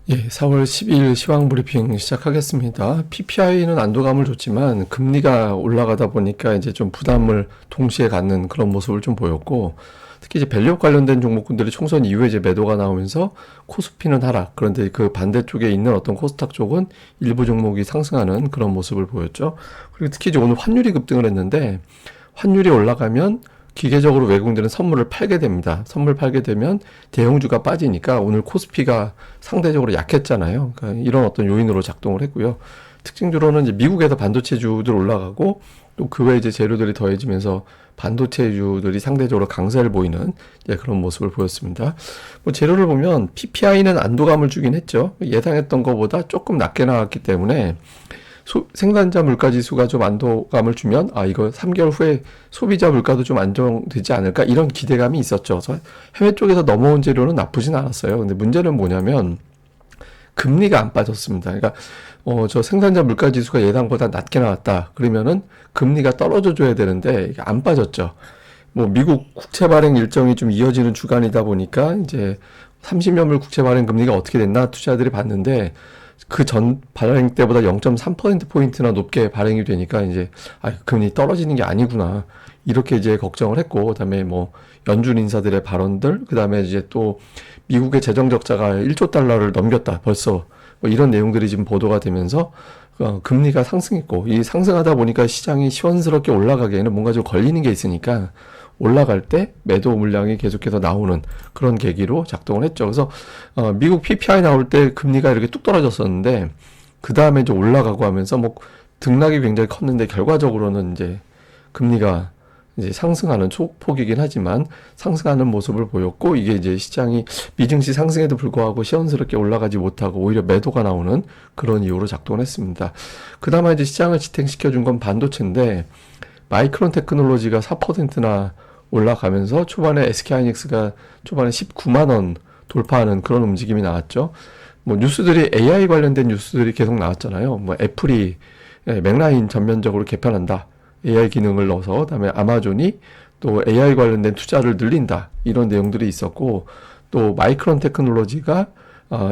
예, 4월 12일 시황 브리핑 시작하겠습니다. PPI는 안도감을 줬지만 금리가 올라가다 보니까 이제 좀 부담을 동시에 갖는 그런 모습을 좀 보였고, 특히 이제 밸류업 관련된 종목군들이 총선 이후에 이제 매도가 나오면서 코스피는 하락, 그런데 그 반대쪽에 있는 어떤 코스닥 쪽은 일부 종목이 상승하는 그런 모습을 보였죠. 그리고 특히 이제 오늘 환율이 급등을 했는데, 환율이 올라가면 기계적으로 외국인들은 선물을 팔게 됩니다. 선물 팔게 되면 대형주가 빠지니까 오늘 코스피가 상대적으로 약했잖아요. 그러니까 이런 어떤 요인으로 작동을 했고요. 특징적으로는 이제 미국에서 반도체주들 올라가고 또 그 외에 이제 재료들이 더해지면서 반도체주들이 상대적으로 강세를 보이는 그런 모습을 보였습니다. 뭐 재료를 보면 PPI는 안도감을 주긴 했죠. 예상했던 것보다 조금 낮게 나왔기 때문에 생산자 물가 지수가 좀 안도감을 주면 이거 3개월 후에 소비자 물가도 좀 안정되지 않을까 이런 기대감이 있었죠. 그래서 해외 쪽에서 넘어온 재료는 나쁘진 않았어요. 근데 문제는 뭐냐면 금리가 안 빠졌습니다. 그러니까 저 생산자 물가 지수가 예상보다 낮게 나왔다. 그러면은 금리가 떨어져 줘야 되는데 이게 안 빠졌죠. 뭐 미국 국채 발행 일정이 좀 이어지는 주간이다 보니까 이제 30년물 국채 발행 금리가 어떻게 됐나 투자자들이 봤는데 그 전 발행 때보다 0.3%포인트나 높게 발행이 되니까 이제 금리 떨어지는 게 아니구나 이렇게 이제 걱정을 했고, 그다음에 뭐 연준 인사들의 발언들, 그다음에 이제 또 미국의 재정 적자가 1조 달러를 넘겼다 벌써, 뭐 이런 내용들이 지금 보도가 되면서 금리가 상승했고, 이 상승하다 보니까 시장이 시원스럽게 올라가기에는 뭔가 좀 걸리는 게 있으니까 올라갈 때 매도 물량이 계속해서 나오는 그런 계기로 작동을 했죠. 그래서 미국 PPI 나올 때 금리가 이렇게 뚝 떨어졌었는데 그 다음에 이제 올라가고 하면서 뭐 등락이 굉장히 컸는데 결과적으로는 이제 금리가 이제 상승하는 소폭이긴 하지만 상승하는 모습을 보였고, 이게 이제 시장이 미증시 상승에도 불구하고 시원스럽게 올라가지 못하고 오히려 매도가 나오는 그런 이유로 작동을 했습니다. 그나마 이제 시장을 지탱시켜준 건 반도체인데 마이크론 테크놀로지가 4%나 올라가면서 초반에 SK하이닉스가 초반에 19만 원 돌파하는 그런 움직임이 나왔죠. 뭐 뉴스들이 AI 관련된 뉴스들이 계속 나왔잖아요. 뭐 애플이 맥라인 전면적으로 개편한다. AI 기능을 넣어서, 그다음에 아마존이 또 AI 관련된 투자를 늘린다. 이런 내용들이 있었고, 또 마이크론 테크놀로지가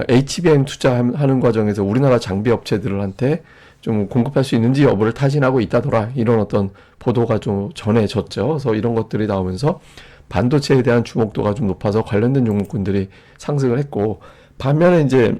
HBM 투자하는 과정에서 우리나라 장비 업체들한테 좀 공급할 수 있는지 여부를 타진하고 있다더라, 이런 어떤 보도가 좀 전해졌죠. 그래서 이런 것들이 나오면서 반도체에 대한 주목도가 좀 높아서 관련된 종목군들이 상승을 했고, 반면에 이제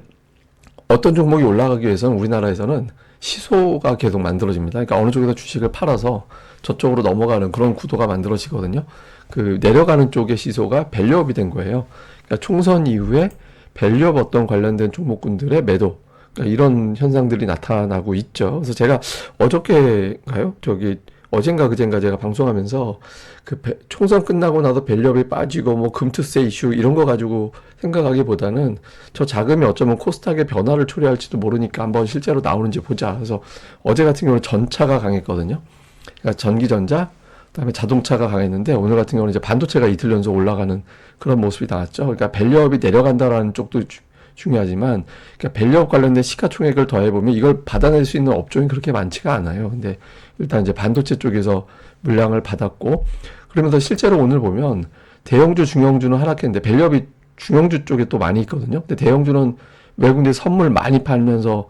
어떤 종목이 올라가기 위해서는 우리나라에서는 시소가 계속 만들어집니다. 그러니까 어느 쪽에서 주식을 팔아서 저쪽으로 넘어가는 그런 구도가 만들어지거든요. 그 내려가는 쪽의 시소가 밸류업이 된 거예요. 그러니까 총선 이후에 밸류업 어떤 관련된 종목군들의 매도, 그러니까 이런 현상들이 나타나고 있죠. 그래서 제가 어저께인가요? 어젠가 그젠가 제가 방송하면서 총선 끝나고 나서 밸류업이 빠지고 뭐 금투세 이슈 이런 거 가지고 생각하기보다는 저 자금이 어쩌면 코스닥의 변화를 초래할지도 모르니까 한번 실제로 나오는지 보자. 그래서 어제 같은 경우는 전차가 강했거든요. 그러니까 전기전자, 그다음에 자동차가 강했는데 오늘 같은 경우는 이제 반도체가 이틀 연속 올라가는 그런 모습이 나왔죠. 그러니까 밸류업이 내려간다라는 쪽도 중요하지만, 그러니까 밸류업 관련된 시가총액을 더해보면 이걸 받아낼 수 있는 업종이 그렇게 많지가 않아요. 근데 일단 이제 반도체 쪽에서 물량을 받았고, 그러면서 실제로 오늘 보면 대형주, 중형주는 하락했는데 밸류업이 중형주 쪽에 또 많이 있거든요. 근데 대형주는 외국인들 선물 많이 팔면서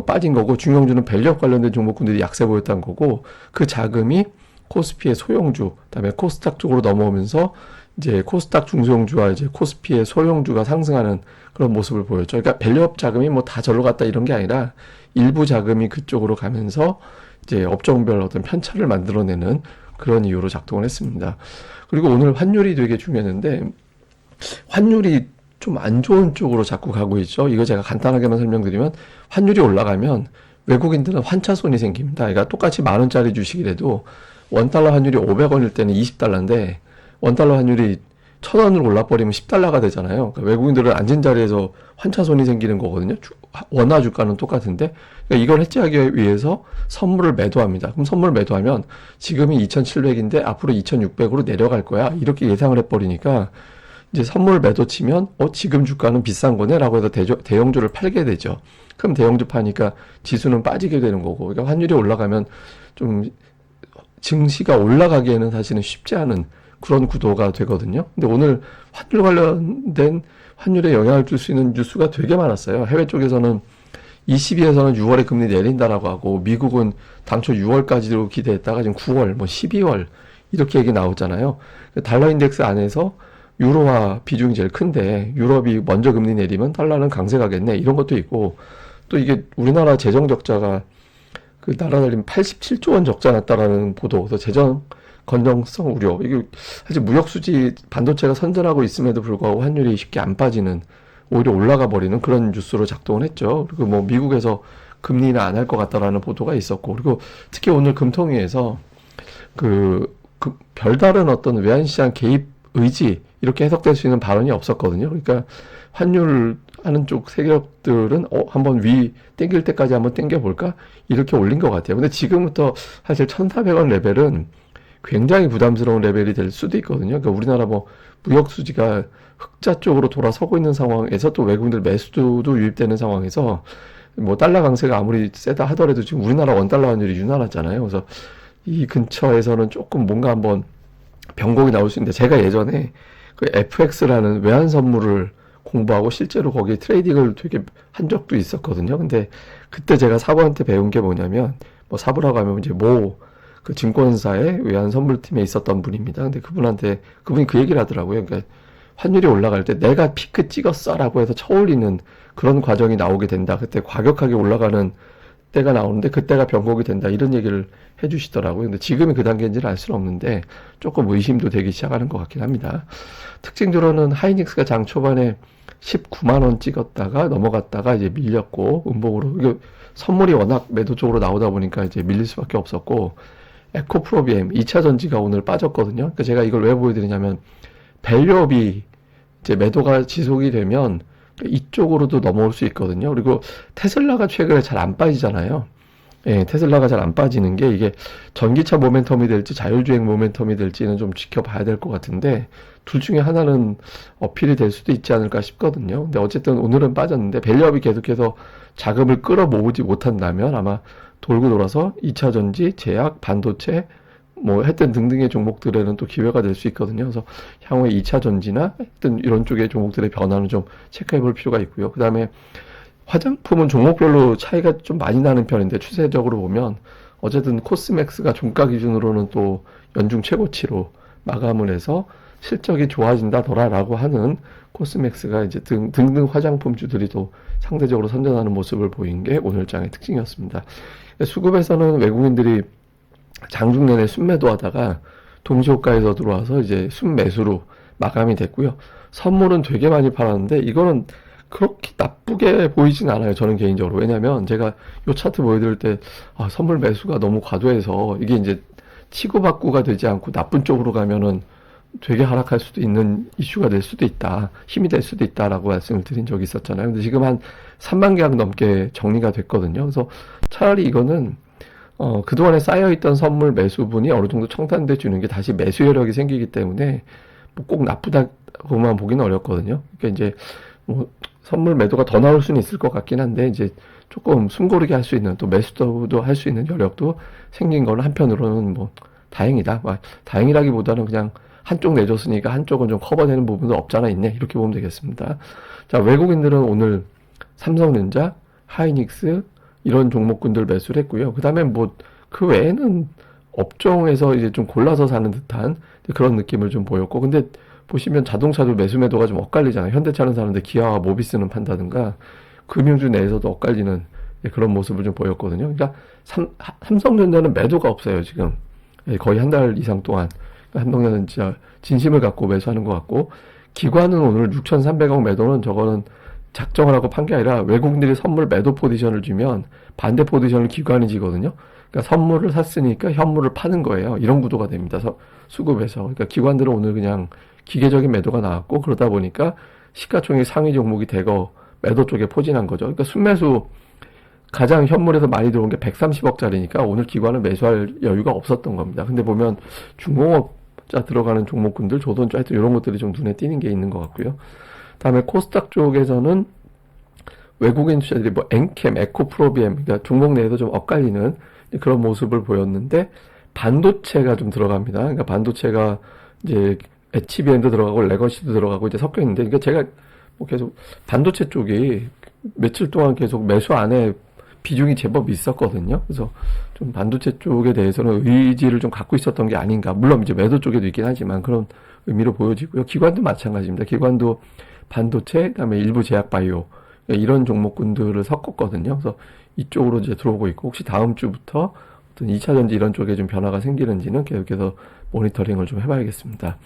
빠진 거고, 중형주는 밸류업 관련된 종목군들이 약세 보였다는 거고, 그 자금이 코스피의 소형주, 그다음에 코스닥 쪽으로 넘어오면서 이제 코스닥 중소형주와 이제 코스피의 소형주가 상승하는 그런 모습을 보였죠. 그러니까 밸류업 자금이 뭐 다 절로 갔다 이런 게 아니라 일부 자금이 그쪽으로 가면서 이제 업종별 어떤 편차를 만들어내는 그런 이유로 작동을 했습니다. 그리고 오늘 환율이 되게 중요했는데 환율이 좀 안 좋은 쪽으로 자꾸 가고 있죠. 이거 제가 간단하게만 설명드리면 환율이 올라가면 외국인들은 환차손이 생깁니다. 그러니까 똑같이 10,000원짜리 주식이라도 원달러 환율이 500원일 때는 20달러인데 원달러 환율이 1,000원으로 올라버리면 10달러가 되잖아요. 그러니까 외국인들은 앉은 자리에서 환차손이 생기는 거거든요. 원화 주가는 똑같은데, 그러니까 이걸 해지하기 위해서 선물을 매도합니다. 그럼 선물 매도하면 지금이 2,700인데 앞으로 2,600으로 내려갈 거야, 이렇게 예상을 해버리니까 이제 선물 매도 치면 지금 주가는 비싼 거네 라고 해서 대형주를 팔게 되죠. 그럼 대형주 파니까 지수는 빠지게 되는 거고, 그러니까 환율이 올라가면 좀 증시가 올라가기에는 사실은 쉽지 않은 그런 구도가 되거든요. 근데 오늘 환율 관련된 환율에 영향을 줄 수 있는 뉴스가 되게 많았어요. 해외 쪽에서는 ECB에서는 6월에 금리 내린다라고 하고, 미국은 당초 6월까지로 기대했다가 지금 9월, 뭐 12월 이렇게 얘기 나오잖아요. 달러 인덱스 안에서 유로화 비중이 제일 큰데 유럽이 먼저 금리 내리면 달러는 강세가겠네, 이런 것도 있고, 또 이게 우리나라 재정 적자가 그 나라 달리면 87조 원 적자 났다라는 보도, 그래서 재정 건전성 우려. 이게 사실 무역 수지 반도체가 선전하고 있음에도 불구하고 환율이 쉽게 안 빠지는, 오히려 올라가 버리는 그런 뉴스로 작동을 했죠. 그리고 뭐 미국에서 금리는 안 할 것 같다라는 보도가 있었고, 그리고 특히 오늘 금통위에서 그 별다른 어떤 외환시장 개입 의지 이렇게 해석될 수 있는 발언이 없었거든요. 그러니까 환율 하는 쪽 세력들은 한번 위 땡길 때까지 한번 땡겨 볼까 이렇게 올린 것 같아요. 근데 지금부터 사실 1,400원 레벨은 굉장히 부담스러운 레벨이 될 수도 있거든요. 그러니까 우리나라 뭐 무역 수지가 흑자 쪽으로 돌아서고 있는 상황에서 또 외국인들 매수도 유입되는 상황에서 뭐 달러 강세가 아무리 세다 하더라도 지금 우리나라 원달러 환율이 유난하잖아요. 그래서 이 근처에서는 조금 뭔가 한번 변곡이 나올 수 있는데, 제가 예전에 그 FX라는 외환 선물을 공부하고 실제로 거기에 트레이딩을 되게 한 적도 있었거든요. 근데 그때 제가 사부한테 배운 게 뭐냐면, 뭐 사부라고 하면 이제 그 증권사의 외환 선물팀에 있었던 분입니다. 근데 그분이 그 얘기를 하더라고요. 그러니까 환율이 올라갈 때 내가 피크 찍었어라고 해서 쳐올리는 그런 과정이 나오게 된다. 그때 과격하게 올라가는 때가 나오는데 그때가 변곡이 된다, 이런 얘기를 해주시더라고요. 근데 지금이 그 단계인지는 알 수는 없는데 조금 의심도 되기 시작하는 것 같긴 합니다. 특징적으로는 하이닉스가 장 초반에 19만 원 찍었다가 넘어갔다가 이제 밀렸고, 음봉으로 이거 선물이 워낙 매도 쪽으로 나오다 보니까 이제 밀릴 수밖에 없었고, 에코프로비엠 2차 전지가 오늘 빠졌거든요. 그러니까 제가 이걸 왜 보여드리냐면, 밸류업이 이제 매도가 지속이 되면 이쪽으로도 넘어올 수 있거든요. 그리고 테슬라가 최근에 잘 안 빠지잖아요. 예, 테슬라가 잘 안 빠지는 게 이게 전기차 모멘텀이 될지 자율주행 모멘텀이 될지는 좀 지켜봐야 될 것 같은데, 둘 중에 하나는 어필이 될 수도 있지 않을까 싶거든요. 근데 어쨌든 오늘은 빠졌는데 밸류업이 계속해서 자금을 끌어모으지 못한다면 아마 돌고 돌아서 2차 전지, 제약, 반도체 뭐 하여튼 등등의 종목들에는 또 기회가 될 수 있거든요. 그래서 향후에 2차 전지나 하여튼 이런 쪽의 종목들의 변화는 좀 체크해 볼 필요가 있고요. 그 다음에 화장품은 종목별로 차이가 좀 많이 나는 편인데, 추세적으로 보면 어쨌든 코스맥스가 종가 기준으로는 또 연중 최고치로 마감을 해서 실적이 좋아진다더라라고 하는 코스맥스가 이제 등등 화장품주들이 또 상대적으로 선전하는 모습을 보인 게 오늘장의 특징이었습니다. 수급에서는 외국인들이 장중 내내 순매도 하다가 동시호가에서 들어와서 이제 순매수로 마감이 됐고요. 선물은 되게 많이 팔았는데 이거는 그렇게 나쁘게 보이진 않아요, 저는 개인적으로. 왜냐면 제가 요 차트 보여드릴 때 선물 매수가 너무 과도해서 이게 이제 치고받고가 되지 않고 나쁜 쪽으로 가면은 되게 하락할 수도 있는 이슈가 될 수도 있다, 힘이 될 수도 있다라고 말씀을 드린 적이 있었잖아요. 근데 지금 한 3만 계약 넘게 정리가 됐거든요. 그래서 차라리 이거는 그동안에 쌓여있던 선물 매수분이 어느 정도 청산돼 주는 게 다시 매수 여력이 생기기 때문에 뭐 꼭 나쁘다고만 보기는 어렵거든요. 그러니까 이제 뭐 선물 매도가 더 나올 수는 있을 것 같긴 한데, 이제 조금 숨고르게 할 수 있는, 또 매수도 할 수 있는 여력도 생긴 거는 한편으로는 뭐 다행이다. 다행이라기보다는 그냥 한쪽 내줬으니까 한쪽은 좀 커버되는 부분도 없잖아 있네, 이렇게 보면 되겠습니다. 자, 외국인들은 오늘 삼성전자, 하이닉스 이런 종목군들 매수를 했고요. 그 다음에 뭐 그 외에는 업종에서 이제 좀 골라서 사는 듯한 그런 느낌을 좀 보였고, 근데 보시면 자동차도 매수 매도가 좀 엇갈리잖아요. 현대차는 사는데 기아와 모비스는 판다든가, 금융주 내에서도 엇갈리는 그런 모습을 좀 보였거든요. 그러니까 삼성전자는 매도가 없어요, 지금. 거의 한 달 이상 동안. 한동안은 진짜 진심을 갖고 매수하는 것 같고, 기관은 오늘 6,300억 매도는 저거는 작정을 하고 판 게 아니라 외국인들이 선물 매도 포지션을 주면 반대 포지션을 기관이 지거든요. 그러니까 선물을 샀으니까 현물을 파는 거예요. 이런 구도가 됩니다. 수급에서. 그러니까 기관들은 오늘 그냥 기계적인 매도가 나왔고, 그러다 보니까 시가총액 상위 종목이 대거 매도 쪽에 포진한 거죠. 그러니까 순매수 가장 현물에서 많이 들어온 게 130억짜리니까 오늘 기관은 매수할 여유가 없었던 겁니다. 근데 보면 중공업자 들어가는 종목군들, 조선주, 하여튼 이런 것들이 좀 눈에 띄는 게 있는 것 같고요. 다음에 코스닥 쪽에서는 외국인 투자들이 뭐 엔캠, 에코프로비엠, 그러니까 종목 내에도 좀 엇갈리는 그런 모습을 보였는데, 반도체가 좀 들어갑니다. 그러니까 반도체가 이제 HBM도 들어가고 레거시도 들어가고 이제 섞여 있는데, 그러니까 제가 뭐 계속 반도체 쪽이 며칠 동안 계속 매수 안에 비중이 제법 있었거든요. 그래서 좀 반도체 쪽에 대해서는 의지를 좀 갖고 있었던 게 아닌가. 물론 이제 매도 쪽에도 있긴 하지만 그런 의미로 보여지고요. 기관도 마찬가지입니다. 기관도 반도체, 그다음에 일부 제약 바이오 이런 종목군들을 섞었거든요. 그래서 이쪽으로 이제 들어오고 있고 혹시 다음 주부터 어떤 2차 전지 이런 쪽에 좀 변화가 생기는지는 계속해서 모니터링을 좀 해봐야겠습니다.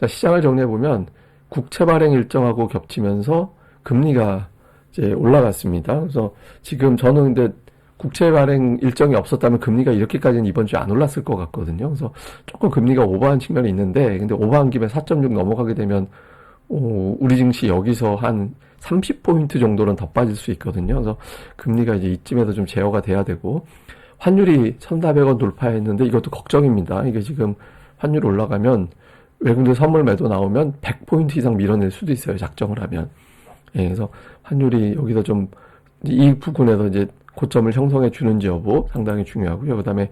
자, 시장을 정리해 보면 국채 발행 일정하고 겹치면서 금리가 이제 올라갔습니다. 그래서 지금 저는 근데 국채 발행 일정이 없었다면 금리가 이렇게까지는 이번 주에 안 올랐을 것 같거든요. 그래서 조금 금리가 오버한 측면이 있는데, 근데 오버한 김에 4.6 넘어가게 되면 우리 증시 여기서 한 30포인트 정도는 더 빠질 수 있거든요. 그래서 금리가 이제 이쯤에서 좀 제어가 돼야 되고, 환율이 1,400원 돌파했는데 이것도 걱정입니다. 이게 지금 환율 올라가면 외국인 선물 매도 나오면 100포인트 이상 밀어낼 수도 있어요. 작정을 하면. 예, 그래서 환율이 여기서 좀 이 부분에서 이제 고점을 형성해 주는지 여부 상당히 중요하고요. 그다음에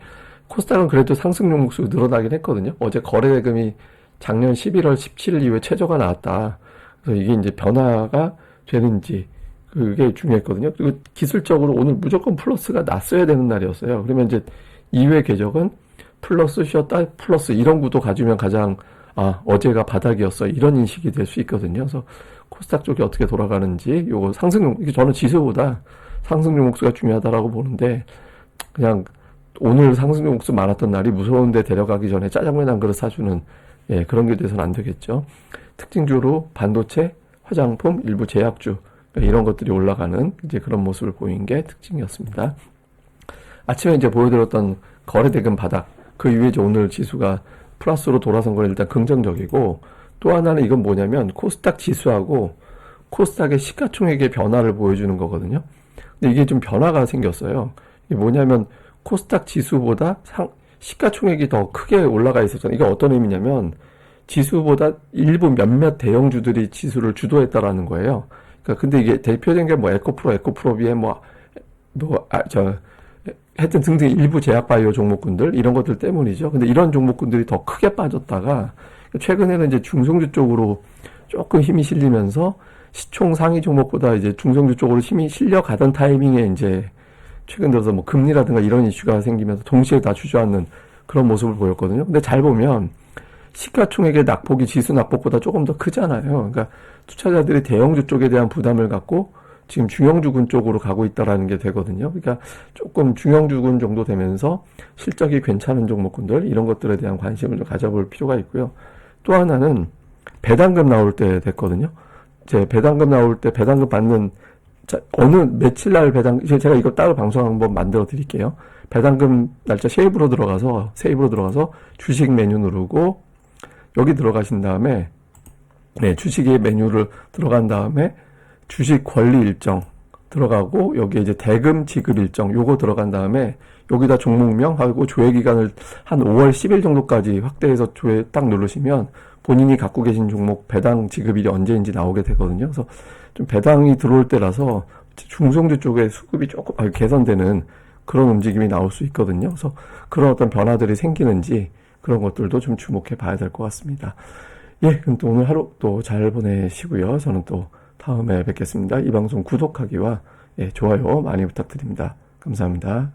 코스닥은 그래도 상승 종목수 늘어나긴 했거든요. 어제 거래 대금이 작년 11월 17일 이후에 최저가 나왔다. 그래서 이게 이제 변화가 되는지 그게 중요했거든요. 그리고 기술적으로 오늘 무조건 플러스가 났어야 되는 날이었어요. 그러면 이제 이후의 궤적은 플러스 쉬었다 플러스 이런 구도 가지면 가장 어제가 바닥이었어 이런 인식이 될 수 있거든요. 그래서 코스닥 쪽이 어떻게 돌아가는지 요거 이게 저는 지수보다 상승 종목수가 중요하다라고 보는데 그냥 오늘 상승 종목수 많았던 날이 무서운데 데려가기 전에 짜장면 한 그릇 사주는 그런 게 돼서는 안 되겠죠. 특징주로 반도체, 화장품, 일부 제약주 이런 것들이 올라가는 이제 그런 모습을 보인 게 특징이었습니다. 아침에 이제 보여드렸던 거래대금 바닥 그 이후에 이제 오늘 지수가 플러스로 돌아선 건 일단 긍정적이고 또 하나는 이건 뭐냐면 코스닥 지수하고 코스닥의 시가총액의 변화를 보여주는 거거든요. 근데 이게 좀 변화가 생겼어요. 이게 뭐냐면 코스닥 지수보다 시가총액이 더 크게 올라가 있었잖아요. 이게 어떤 의미냐면 지수보다 일부 몇몇 대형주들이 지수를 주도했다라는 거예요. 그러니까 근데 이게 대표적인 게 뭐 에코프로비에 하여튼 등등 일부 제약바이오 종목군들 이런 것들 때문이죠. 근데 이런 종목군들이 더 크게 빠졌다가 최근에는 이제 중성주 쪽으로 조금 힘이 실리면서 시총 상위 종목보다 이제 중성주 쪽으로 힘이 실려가던 타이밍에 이제 최근 들어서 뭐 금리라든가 이런 이슈가 생기면서 동시에 다 주저앉는 그런 모습을 보였거든요. 근데 잘 보면 시가총액의 낙폭이 지수 낙폭보다 조금 더 크잖아요. 그러니까 투자자들이 대형주 쪽에 대한 부담을 갖고 지금 중형주군 쪽으로 가고 있다라는 게 되거든요. 그러니까 조금 중형주군 정도 되면서 실적이 괜찮은 종목군들 이런 것들에 대한 관심을 좀 가져볼 필요가 있고요. 또 하나는 배당금 나올 때 됐거든요. 배당금 나올 때 배당금 받는 어느 며칠 날 제가 이거 따로 방송 한번 만들어 드릴게요. 배당금 날짜 세이브로 들어가서 주식 메뉴 누르고 여기 들어가신 다음에 주식의 메뉴를 들어간 다음에 주식 권리 일정 들어가고 여기에 이제 대금 지급 일정 요거 들어간 다음에 여기다 종목명하고 조회 기간을 한 5월 10일 정도까지 확대해서 조회 딱 누르시면 본인이 갖고 계신 종목 배당 지급일이 언제인지 나오게 되거든요. 그래서 좀 배당이 들어올 때라서 중성주 쪽에 수급이 조금 개선되는 그런 움직임이 나올 수 있거든요. 그래서 그런 어떤 변화들이 생기는지 그런 것들도 좀 주목해 봐야 될 것 같습니다. 그럼 또 오늘 하루 또 잘 보내시고요. 저는 또 다음에 뵙겠습니다. 이 방송 구독하기와 좋아요 많이 부탁드립니다. 감사합니다.